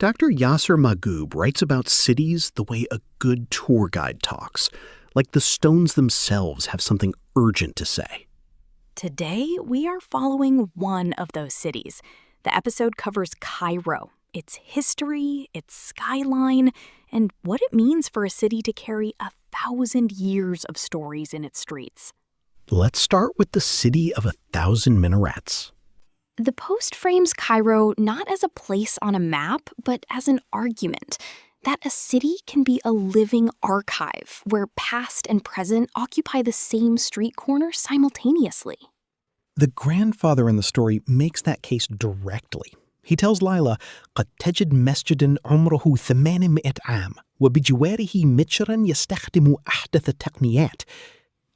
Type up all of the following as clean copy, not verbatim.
Dr. Yasser Maghoob writes about cities the way a good tour guide talks, like the stones themselves have something urgent to say. Today, we are following one of those cities. The episode covers Cairo, its history, its skyline, and what it means for a city to carry 1,000 years of stories in its streets. Let's start with the city of 1,000 minarets. The Post frames Cairo not as a place on a map, but as an argument that a city can be a living archive where past and present occupy the same street corner simultaneously. The grandfather in the story makes that case directly. He tells Lila, قد تجد مسجداً عمره 800 عام وبجواره متجراً يستخدم أحدث التقنيات.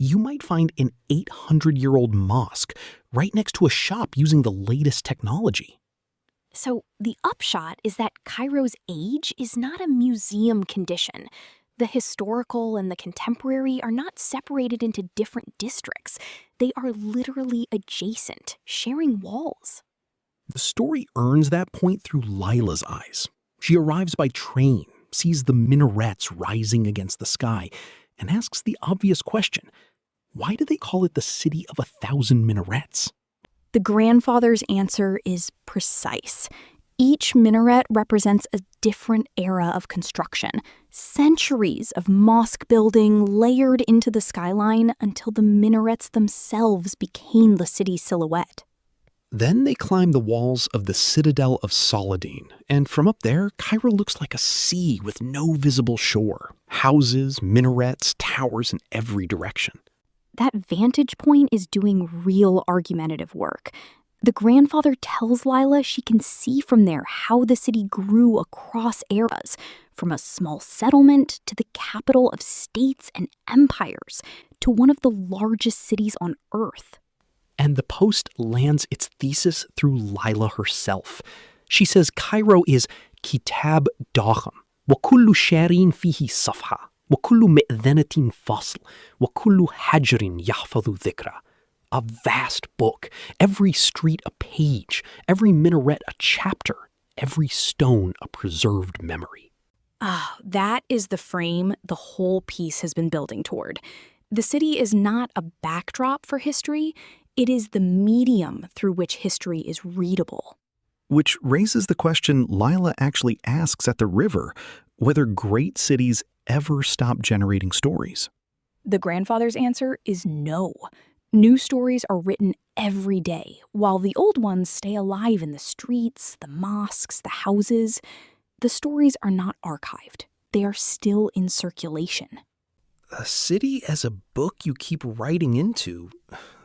You might find an 800-year-old mosque right next to a shop using the latest technology. So the upshot is that Cairo's age is not a museum condition. The historical and the contemporary are not separated into different districts. They are literally adjacent, sharing walls. The story earns that point through Lila's eyes. She arrives by train, sees the minarets rising against the sky, and asks the obvious question: why do they call it the city of 1,000 minarets? The grandfather's answer is precise. Each minaret represents a different era of construction, centuries of mosque building layered into the skyline until the minarets themselves became the city's silhouette. Then they climb the walls of the Citadel of Saladin, and from up there, Cairo looks like a sea with no visible shore. Houses, minarets, towers in every direction. That vantage point is doing real argumentative work. The grandfather tells Lila she can see from there how the city grew across eras, from a small settlement to the capital of states and empires, to one of the largest cities on Earth. And the Post lands its thesis through Lila herself. She says Cairo is كتاب ضخم وكل شعر فيه صفحة وكل مئذنة فصل وكل حجر يحفظ ذكرى. A vast book, every street a page, every minaret a chapter, every stone a preserved memory. That is the frame the whole piece has been building toward. The city is not a backdrop for history. It is the medium through which history is readable. Which raises the question Lila actually asks at the river, whether great cities ever stop generating stories. The grandfather's answer is no. New stories are written every day, while the old ones stay alive in the streets, the mosques, the houses. The stories are not archived. They are still in circulation. A city as a book you keep writing into,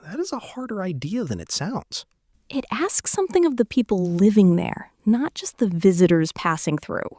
that is a harder idea than it sounds. It asks something of the people living there, not just the visitors passing through.